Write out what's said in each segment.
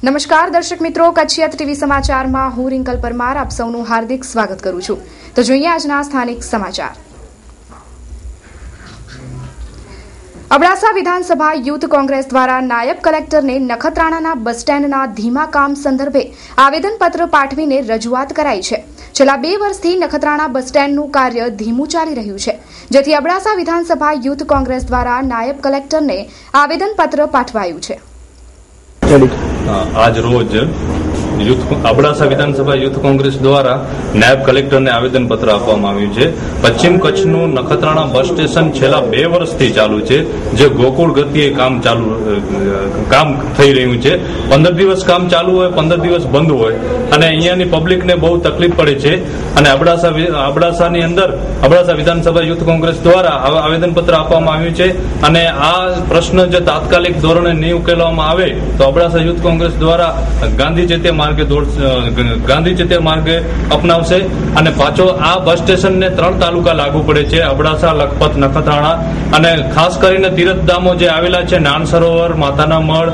નમસ્કાર દર્શક મિત્રો, કચ્છિયત ટીવી સમાચારમાં હું રિંકલ પરમાર આપ સૌનું હાર્દિક સ્વાગત કરું છું। તો જોઈએ આજના સ્થાનિક સમાચાર। અબડાસા વિધાનસભા યુથ કોંગ્રેસ દ્વારા નાયબ કલેક્ટરને નખત્રાણાના બસ સ્ટેન્ડના ધીમા કામ સંદર્ભે આવેદનપત્ર પાઠવીને રજૂઆત કરાઈ છે। છેલ્લા 2 વર્ષથી નખત્રાણા બસ સ્ટેન્ડનું કાર્ય ધીમું ચાલી રહ્યું છે, જેથી અબડાસા વિધાનસભા યુથ કોંગ્રેસ દ્વારા નાયબ કલેક્ટરને આવેદનપત્ર પાઠવાયું છે। आज रोज अबડાસા વિધાનસભા યુથ કોંગ્રેસ દ્વારા નાયબ કલેક્ટરને આવેદનપત્ર આપવામાં આવ્યું છે। પશ્ચિમ કચ્છનું નખત્રાણા બસ સ્ટેશન છેલ્લા 2 વર્ષથી ચાલુ છે, જે ગોકુળ ગતિએ કામ થઈ રહ્યું છે। 15 દિવસ કામ ચાલુ હોય, 15 દિવસ બંધ હોય અને અહીંયાની પબ્લિકને બહુ તકલીફ પડે છે અને અબડાસાની અંદર અબડાસા વિધાનસભા યુથ કોંગ્રેસ દ્વારા આવેદનપત્ર આપવામાં આવ્યું છે અને આ પ્રશ્ન જો તાત્કાલિક ધોરણે નહીં ઉકેલવામાં આવે તો અબડાસા યુથ કોંગ્રેસ દ્વારા ગાંધી ચેતે માર્ગે અપનાવશે અને પાછો આ બસ સ્ટેશનને 3 તાલુકા લાગુ પડે છે, અબડાસા, લખપત, નખત્રાણા અને ખાસ કરીને તીર્થધામો જે આવેલા છે, નાન સરોવર, માતાના મળ,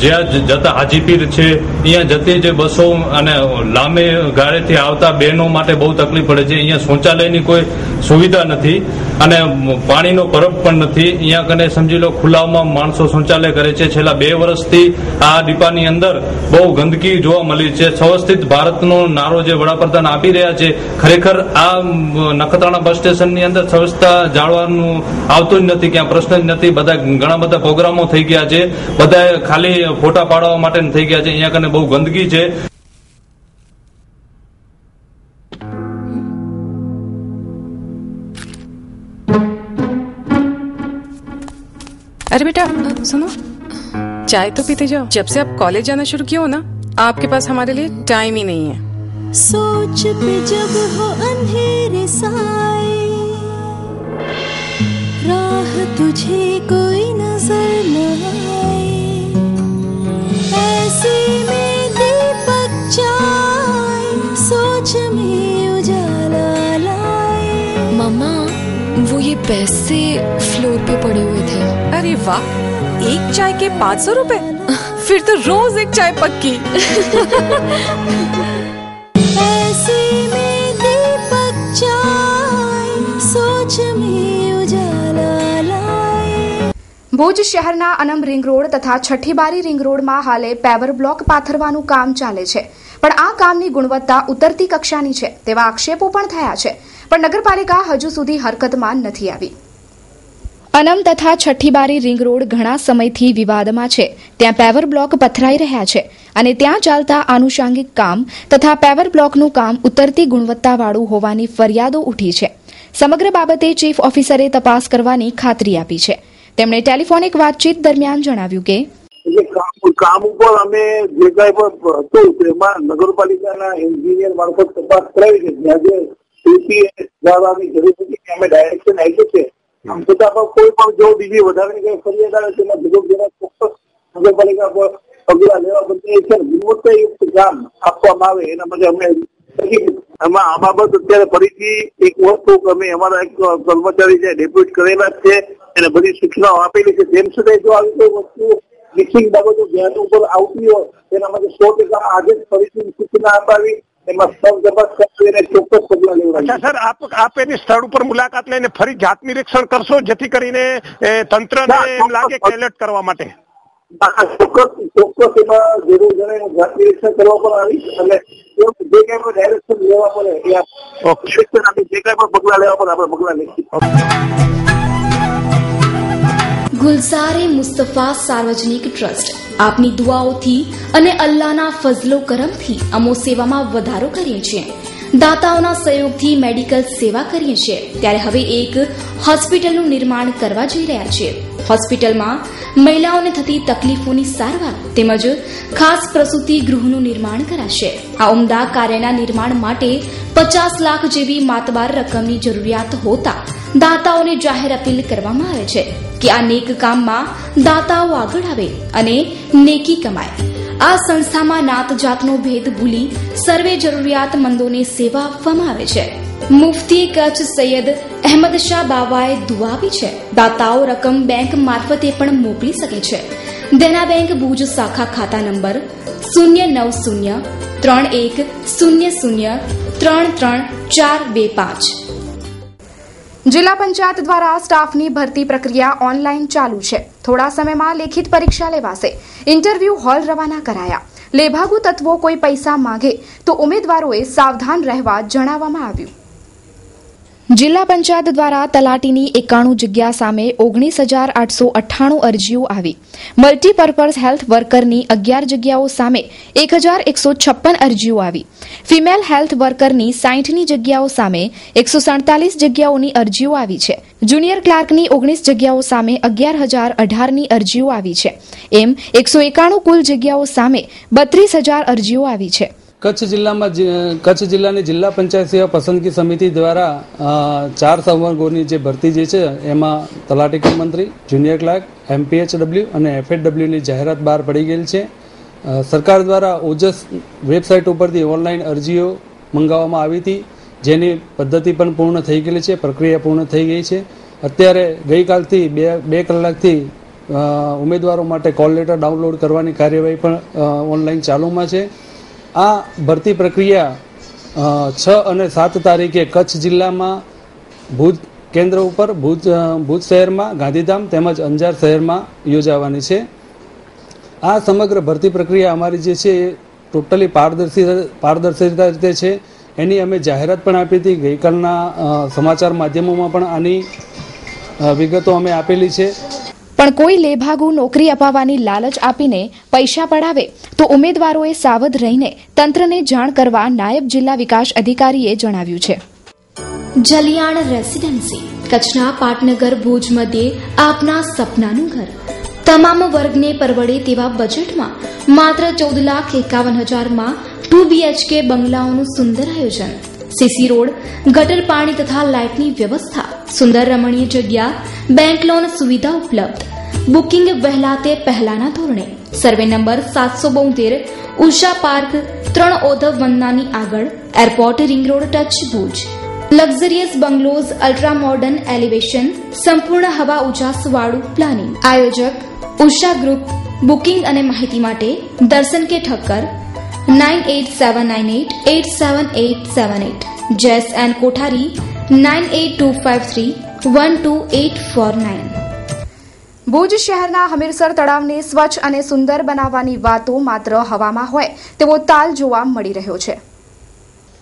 જ્યાં જતા હાજીપીર છે, અહીંયા જતી જે બસો અને લાંબી ગાડીથી આવતા બહેનો માટે બહુ તકલીફ પડે છે। અહીંયા શૌચાલયની કોઈ સુવિધા નથી અને પાણીનો પરબ પણ નથી। અહીંયા કને સમજી લો ખુલ્લામાં માણસો શૌચાલય કરે છે। છેલ્લા 2 વર્ષથી આ ડીપાની અંદર બહુ ગંદકી જોવા મળી છે। સ્વસ્થિત ભારતનો નારો જે વડાપ્રધાન આપી રહ્યા છે, ખરેખર આ નખત્રાણા બસ સ્ટેશનની અંદર સ્વચ્છતા જાળવાનું આવતું જ નથી, ક્યાં પ્રશ્ન જ નથી। ઘણા બધા પ્રોગ્રામો થઈ ગયા છે, બધા ખાલી ફોટા પાડવા માટે થઈ ગયા છે। અહીંયા કને બહુ ગંદકી છે। अरे बेटा सुनो, चाय तो पीते जाओ। जब से आप कॉलेज जाना शुरू किया हो ना, आपके पास हमारे लिए टाइम ही नहीं है। सोच पे जब हो अंधेरे साए, राह तुझे कोई नजर न आए, ऐसे में दीपक जाए, सोच में उजाला लाए। मम्मा, वो ये पैसे फ्लोर पे पड़े हुए थे। अरे वाह, एक चाय के 500 रुपए? फिर तो रोज एक चाय पक्की। ऐसे में दीपक जाए, सोच में उजाला लाए। ભુજ શહેરના અનમ રિંગ રોડ તથા છઠ્ઠીબારી રિંગ રોડમાં હાલે પેવર બ્લોક પાથરવાનું કામ ચાલે છે, પણ આ કામની ગુણવત્તા ઉતરતી કક્ષાની છે તેવા આક્ષેપો પણ થયા છે, પણ નગરપાલિકા હજુ સુધી હરકતમાં નથી આવી। અનમ તથા છઠ્ઠીબારી રિંગ રોડ ઘણા સમયથી વિવાદમાં છે। ત્યાં પેવર બ્લોક પથરાઈ રહ્યા છે અને ત્યાં ચાલતા આનુષંગિક કામ તથા પેવર બ્લોકનું કામ ઉતરતી ગુણવત્તાવાળું હોવાની ફરિયાદો ઉઠી છે। સમગ્ર બાબતે ચીફ ઓફિસરે તપાસ કરવાની ખાતરી આપી છે। તેમણે ટેલિફોનિક વાતચીત દરમિયાન જણાવ્યું કે કામ ઉપર અમે જે કઈ પણ હતું તેમાં નગરપાલિકાના એન્જિનિયર મારફત તપાસ કરાવી છે। જ્યાં જે જવાની જરૂર હતી અમે ડાયરેક્શન આપ્યું છે। આમ છતાં પણ કોઈ પણ જો બીજી વધારાની કઈ ફરિયાદ આવે તેમાં જેના ચોક્કસ નગરપાલિકા પર પગલા લેવા બદલે છે ગુણવત્તાયુક્ત કામ આપવામાં આવે એના માટે અમે આ બાબત અત્યારે ફરીથી એક વસ્તુ અમે અમારા એક કર્મચારી છે ડેપ્યુટ કરેલા જ છે, એને બધી સૂચનાઓ આપેલી છે। તેમ છતાં જો આવી કોઈ વસ્તુ મિક્સિંગ બાબતો ધ્યાન ઉપર આવતી હોય તેના માટે 100% આજે જ ફરીથી સૂચના અપાવી એમાં સ્થળ તપાસ કરીને ચોક્કસ પગલા લેવા। અચ્છા સર, આપ એની સ્થળ ઉપર મુલાકાત લઈને ફરી જાત નિરીક્ષણ કરશો જેથી કરીને તંત્રને એમ લાગે કે એલર્ટ કરવા માટે? ચોક્કસ એમાં જરૂર જણાય જાત નિરીક્ષણ કરવા પણ આવીશ અને જે કઈ પણ ડાયરેક્શન લેવા પડે એ જે કઈ પણ પગલા લેવા પડે આપણે પગલા લઈશું। ગુલઝારે મુસ્તફા સાર્વજનિક ટ્રસ્ટ આપની દુઆઓથી અને અલ્લાહના ફઝલો કરમથી અમો સેવામાં વધારો કરીએ છીએ। દાતાઓના સહયોગથી મેડિકલ સેવા કરીએ છીએ, ત્યારે હવે એક હોસ્પિટલનું નિર્માણ કરવા જઈ રહ્યા છીએ। હોસ્પિટલમાં મહિલાઓને થતી તકલીફોની સારવાર તેમજ ખાસ પ્રસૂતિ ગૃહનું નિર્માણ કરાશે। આ ઉમદા કાર્યના નિર્માણ માટે 50 લાખ જેવી માતબાર રકમની જરૂરિયાત હોતા દાતાઓને જાહેર અપીલ કરવામાં આવે છે કે આ નેક કામમાં દાતાઓ આગળ આવે અને નેકી કમાય। આ સંસ્થામાં નાત જાતનો ભેદ ભૂલી સર્વે જરૂરિયાતમંદોને સેવા આપવામાં આવે છે। મુફ્તી કચ્છ સૈયદ અહેમદ શાહ બાવાએ દુઆ આપી છે। દાતાઓ રકમ બેંક મારફતે પણ મોકલી શકે છે। દેના બેંક ભુજ શાખા ખાતા નંબર 09031003325. જિલ્લા પંચાયત દ્વારા સ્ટાફની ભરતી પ્રક્રિયા ઓનલાઈન ચાલુ છે. થોડા સમયમાં લેખિત પરીક્ષા લેવાશે. ઇન્ટરવ્યુ હોલ રવાના કરાયા. લેભાગુ તત્વો કોઈ પૈસા માંગે તો ઉમેદવારોએ સાવધાન રહેવા જણાવવામાં આવ્યું. જિલ્લા પંચાયત દ્વારા તલાટીની 91 જગ્યા સામે 19,898 અરજીઓ આવી. મલ્ટીપર્પઝ હેલ્થ વર્કરની 11 જગ્યાઓ સામે 1,156 અરજીઓ આવી. ફિમેલ હેલ્થ વર્કરની 60ની જગ્યાઓ સામે 147 જગ્યાઓની અરજીઓ આવી છે. જુનિયર ક્લાર્કની 19 જગ્યાઓ સામે 11,018ની અરજીઓ આવી છે. એમ 191 કુલ જગ્યાઓ સામે 32,000 અરજીઓ આવી છે. કચ્છ જિલ્લાની જિલ્લા પંચાયત સેવા પસંદગી સમિતિ દ્વારા 4 સંવર્ગોની જે ભરતી જે છે એમાં તલાટી કમ મંત્રી, જુનિયર ક્લાર્ક, MPHW અને FHWની જાહેરાત બહાર પડી ગયેલ છે. સરકાર દ્વારા ઓજસ વેબસાઇટ ઉપરથી ઓનલાઈન અરજીઓ મંગાવવામાં આવી હતી, જેની પદ્ધતિ પણ પૂર્ણ થઈ ગયેલી છે, પ્રક્રિયા પૂર્ણ થઈ ગઈ છે. અત્યારે ગઈકાલથી 2 કલાકથી ઉમેદવારો માટે કોલ લેટર ડાઉનલોડ કરવાની કાર્યવાહી પણ ઓનલાઈન ચાલુમાં છે. આ ભરતી પ્રક્રિયા 6 અને 7 તારીખે કચ્છ જિલ્લામાં ભુજ કેન્દ્ર ઉપર, ભુજ શહેરમાં, ગાંધીધામ તેમજ અંજાર શહેરમાં યોજાવાની છે. આ સમગ્ર ભરતી પ્રક્રિયા અમારી જે છે એ ટોટલી પારદર્શિતા રીતે છે. એની અમે જાહેરાત પણ આપી હતી. ગઈકાલના સમાચાર માધ્યમોમાં પણ આની વિગતો અમે આપેલી છે. પણ કોઈ લેભાગુ નોકરી અપાવવાની લાલચ આપીને પૈસા પડાવે તો ઉમેદવારોએ સાવધ રહીને તંત્રને જાણ કરવા નાયબ જિલ્લા વિકાસ અધિકારીએ જણાવ્યું છે. જલિયાણ રેસીડેન્સી કચ્છના પાટનગર ભુજ મધ્યે આપના સપનાનું ઘર. તમામ વર્ગને પરવડે તેવા બજેટમાં માત્ર 14,51,000માં 2 BHK બંગલાઓનું સુંદર આયોજન. સીસી રોડ, ગટર પાણી તથા લાઇટની વ્યવસ્થા, સુંદર રમણીય જગ્યા, બેંક લોન સુવિધા ઉપલબ્ધ. બુકિંગ વહેલા તે પહેલાના ધોરણે. સર્વે નંબર 772 ઉષા પાર્ક 3 ઓધવ વંદનાની આગળ, airport ring road touch Bhuj. Luxurious bungalows, ultra modern elevation, સંપૂર્ણ હવા ઉજાસ વાળું પ્લાનિંગ. આયોજક ઉષા ગ્રુપ. બુકિંગ અને માહિતી માટે દર્શન કે ઠક્કર 9879887878. જેસ એન્ડ કોઠારી 9825312849. ભુજ શહેરના હમીરસર તળાવને સ્વચ્છ અને સુંદર બનાવવાની વાતો માત્ર હવામાં હોય તેવો તાલ જોવા મળી રહ્યો છે.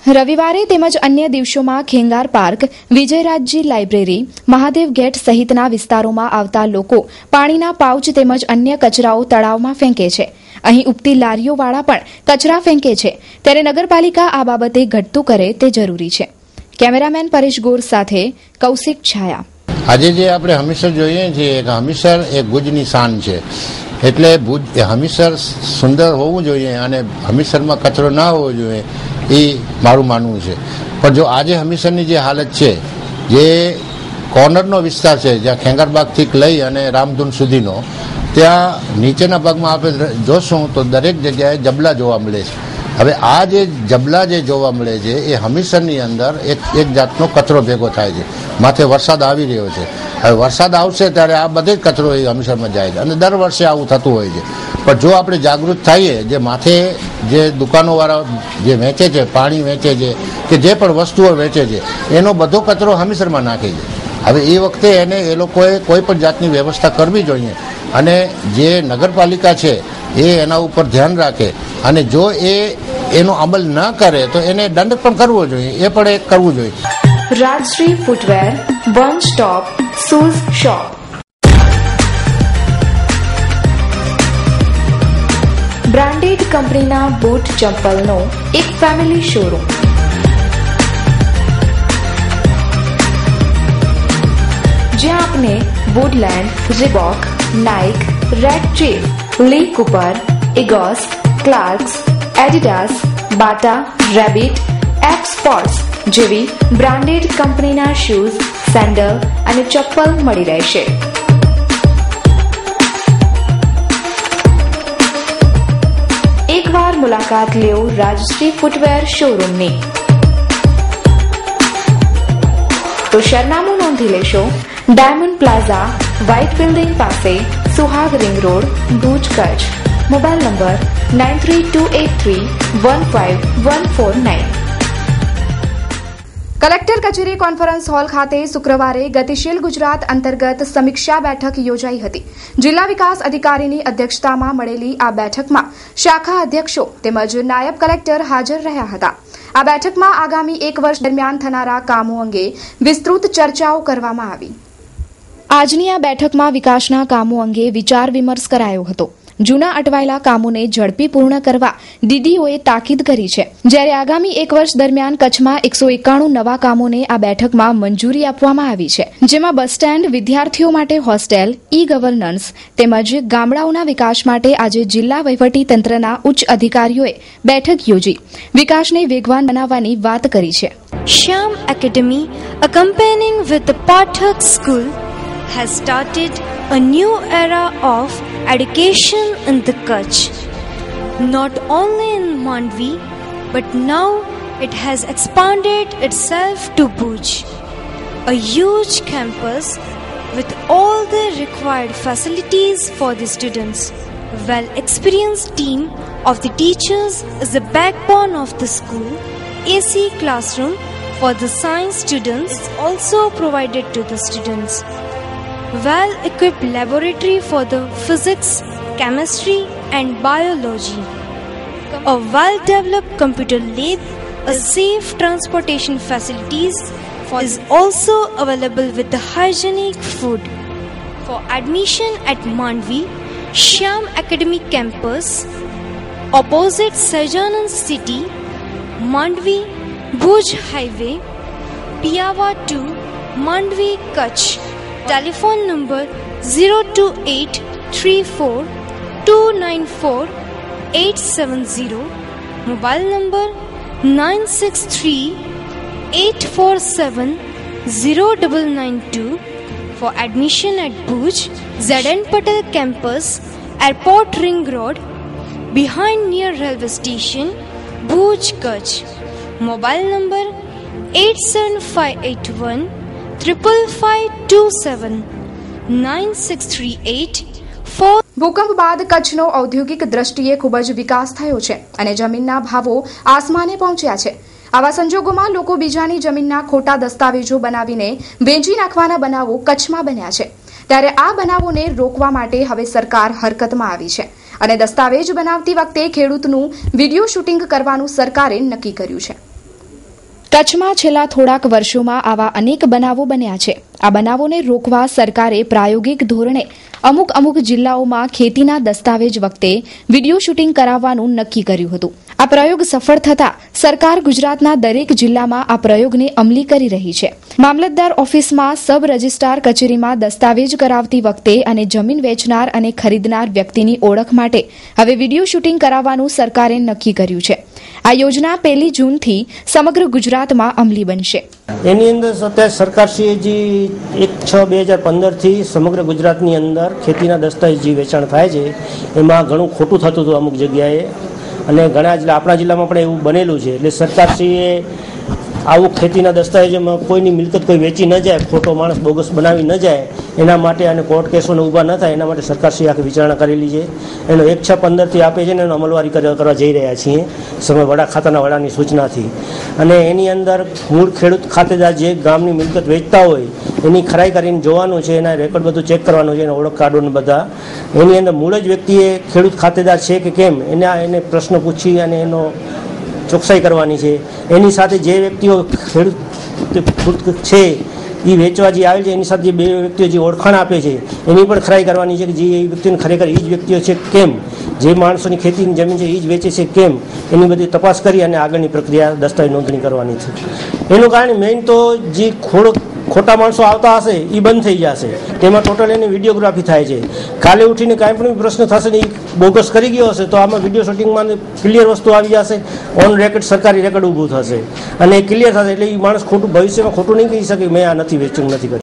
રવિવારે તેમજ અન્ય દિવસોમાં Khengar park, Vijayrajji library, Mahadev gate સહિતના વિસ્તારોમાં આવતા લોકો પાણીના પાઉચ તેમજ અન્ય કચરાઓ તળાવમાં ફેંકે છે. અહીં ઉપતી લારીઓવાળા પણ કચરા ફેંકે છે, ત્યારે નગરપાલિકા આ બાબતે ઘટતું કરે તે જરૂરી છે. કેમેરામેન પરેશ ગોર સાથે કૌશિક છાયા. આજે જે આપણે હમીરસર જોઈએ છીએ, હમીરસર એ ભુજની શાન છે. એટલે ભુજ હમીરસર સુંદર હોવું જોઈએ અને હમીરસરમાં કચરો ના હોવો જોઈએ, એ મારું માનવું છે. પણ જો આજે હમીરસરની જે હાલત છે, જે કોર્નરનો વિસ્તાર છે, જ્યાં ખેંગારબાગથી લઈ અને રામધૂન સુધીનો, ત્યાં નીચેના ભાગમાં આપણે જોશું તો દરેક જગ્યાએ જબલા જોવા મળે છે. હવે આ જે જબલા જે જોવા મળે છે એ હમીરસરની અંદર એક જાતનો કચરો ભેગો થાય છે. માથે વરસાદ આવી રહ્યો છે, હવે વરસાદ આવશે ત્યારે આ બધે જ કચરો એ હમીરસરમાં જાય છે અને દર વર્ષે આવું થતું હોય છે. પણ જો આપણે જાગૃત થઈએ, જે માથે જે દુકાનોવાળા જે વેચે છે, પાણી વેચે છે કે જે પણ વસ્તુઓ વેચે છે, એનો બધો કચરો હમીરસરમાં નાખે છે. હવે એ વખતે એને એ લોકોએ કોઈ પણ જાતની વ્યવસ્થા કરવી જોઈએ અને જે નગરપાલિકા છે એ એના ઉપર ધ્યાન રાખે અને જો એનો અમલ ન કરે તો એને દંડ પણ કરવો જોઈએ, એ પણ એક કરવું જોઈએ. Rajshree footwear, one stop shoes shop. Branded કંપનીના બૂટ ચંપલનો એક ફેમિલી શોરૂમ. જ્યાં આપને Woodland, Reebok, Nike, Red Chief, Lee Cooper, Egoss, Clarks, Adidas, Bata, Rabbit, એપ સ્પોર્ટ્સ જેવી બ્રાન્ડેડ કંપનીના શૂઝ, સેન્ડલ અને ચપ્પલ મળી રહેશે. એકવાર મુલાકાત લેવો રાજશ્રી ફૂટવેર શોરૂમની. તો સરનામું નોંધી લેશો. ડાયમંડ પ્લાઝા, વ્હાઇટ બિલ્ડિંગ પાસે, Suhag ring road, Bhuj, Kutch. Mobile number 9328315149. Collector કચેરી કોન્ફરન્સ હોલ ખાતે શુક્રવારે ગતિશીલ ગુજરાત અંતર્ગત સમીક્ષા બેઠક યોજાઈ હતી. જિલ્લા વિકાસ અધિકારીની અધ્યક્ષતામાં મળેલી આ બેઠકમાં શાખા અધ્યક્ષો તેમજ નાયબ કલેક્ટર હાજર રહ્યા હતા. આ બેઠકમાં આગામી 1 વર્ષ દરમિયાન થનારા કામો અંગે વિસ્તૃત ચર્ચાઓ કરવામાં આવી. આજની આ બેઠકમાં વિકાસના કામો અંગે વિચાર વિમર્શ કરાયો હતો. જૂના અટવાયેલા કામોને ઝડપી પૂર્ણ કરવા ડીડીઓએ તાકીદ કરી છે. જ્યારે આગામી 1 વર્ષ દરમિયાન કચ્છમાં 191 નવા કામોને આ બેઠકમાં મંજૂરી આપવામાં આવી છે. જેમાં બસ સ્ટેન્ડ, વિદ્યાર્થીઓ માટે હોસ્ટેલ, ઈ ગવર્નન્સ તેમજ ગામડાઓના વિકાસ માટે આજે જિલ્લા વહીવટી તંત્રના ઉચ્ચ અધિકારીઓએ બેઠક યોજી વિકાસને વેગવાન બનાવવાની વાત કરી છે. Shyam Academy, accompanying with the Pathak School, has started a new era of education in the Kutch. Not only in Mandvi, but now it has expanded itself to Bhuj, a huge campus with all the required facilities for the students. A well-experienced team of the teachers is the backbone of the school. AC classroom for the science students is also provided to the students. Well-equipped laboratory for the physics, chemistry and biology. A well-developed computer lab, a safe transportation facilities is also available with the hygienic food. For admission at Mandvi, Shyam Academy campus, opposite Sajanand City, Mandvi, Bhuj Highway, Piawa 2, Mandvi, Kutch. Telephone number 02834294870. Mobile number 9638470992. For admission at Bhuj, ZN Patel campus, Airport Ring Road, behind near railway station, Bhuj, Kutch. Mobile number 87581 55527 9638 ભૂકંપ બાદ કચ્છનો ઔદ્યોગિક દ્રષ્ટિએ ખૂબ જ વિકાસ થયો છે અને જમીનના ભાવો આસમાને પહોંચ્યા છે. આવા સંજોગોમાં લોકો બીજાની જમીનના ખોટા દસ્તાવેજો બનાવીને વેચી નાખવાના બનાવો કચ્છમાં બન્યા છે. ત્યારે આ બનાવોને રોકવા માટે હવે સરકાર હરકતમાં આવી છે અને દસ્તાવેજ બનાવતી વખતે ખેડૂતનું વિડીયો શૂટિંગ કરવાનું સરકારે નક્કી કર્યું છે. કચ્છમાં છેલ્લા થોડાક વર્ષોમાં આવા અનેક બનાવો બન્યા છે. આ બનાવોને રોકવા સરકારે પ્રાયોગિક ધોરણે અમુક જિલ્લાઓમાં ખેતીના દસ્તાવેજ વખતે વિડીયો શૂટિંગ કરાવવાનું નક્કી કર્યું હતું. આ પ્રયોગ સફળ થતા સરકાર ગુજરાતના દરેક જિલ્લામાં આ પ્રયોગને અમલી કરી રહી છે. મામલતદાર ઓફિસમાં, સબ રજિસ્ટ્રાર કચેરીમાં દસ્તાવેજ કરાવતી વખતે અને જમીન વેચનાર અને ખરીદનાર વ્યક્તિની ઓળખ માટે હવે વિડીયો શૂટિંગ કરાવવાનું સરકારે નક્કી કર્યું છે. આ યોજના 1 જૂનથી સમગ્ર ગુજરાતમાં અમલી બનશે. એની અંદર અત્યારે સરકારશ્રીએ જે 1/6/2015 થી સમગ્ર ગુજરાતની અંદર ખેતીના દસ્તાવેજ જે વેચાણ થાય છે એમાં ઘણું ખોટું થતું હતું અમુક જગ્યાએ અને ઘણા આપણા જિલ્લામાં પણ એવું બનેલું છે. એટલે સરકારશ્રીએ આવું ખેતીના દસ્તાવેજોમાં કોઈની મિલકત કોઈ વેચી ન જાય, ખોટો માણસ બોગસ બનાવી ન જાય એના માટે અને કોર્ટ કેસોને ઊભા ન થાય એના માટે સરકારશ્રીએ આખી વિચારણા કરેલી છે. એનો 1/6/15 થી આપે છે ને એનો અમલવારી કરવા જઈ રહ્યા છીએ સમય વડા ખાતાના વડાની સૂચનાથી. અને એની અંદર મૂળ ખેડૂત ખાતેદાર જે ગામની મિલકત વેચતા હોય એની ખરાઈ કરીને જોવાનું છે, એના રેકોર્ડ બધું ચેક કરવાનું છે, એના ઓળખ કાર્ડોને બધા. એની અંદર મૂળ જ વ્યક્તિએ ખેડૂત ખાતેદાર છે કે કેમ એને પ્રશ્ન પૂછી અને એનો ચોકસાઈ કરવાની છે. એની સાથે જે વ્યક્તિઓ ખેડૂત છે એ વેચવા જે આવે છે એની સાથે જે 2 વ્યક્તિઓ જે ઓળખાણ આપે છે એની પણ ખરાઈ કરવાની છે કે જે એ વ્યક્તિઓને ખરેખર એ જ વ્યક્તિઓ છે કેમ, જે માણસોની ખેતીની જમીન છે એ જ વેચે છે કેમ, એની બધી તપાસ કરી અને આગળની પ્રક્રિયા દસ્તાવેજ નોંધણી કરવાની છે. એનું કારણ મેઇન તો જે ખોટા માણસો આવતા હશે એ બંધ થઈ જશે. તેમાં ટોટલ એની વિડીયોગ્રાફી થાય છે. કાલે ઉઠીને કાંઈ પણ પ્રશ્ન થશે ને એ બોગસ કરી ગયો હશે તો આમાં વિડીયો શૂટિંગમાં ક્લિયર વસ્તુ આવી જશે, ઓન રેકોર્ડ સરકારી રેકોર્ડ ઊભું થશે અને ક્લિયર થશે. એટલે એ માણસ ખોટું ભવિષ્યમાં ખોટું નહીં કહી શકે મેં આ નથી વેચ્યું, નથી કર્યું.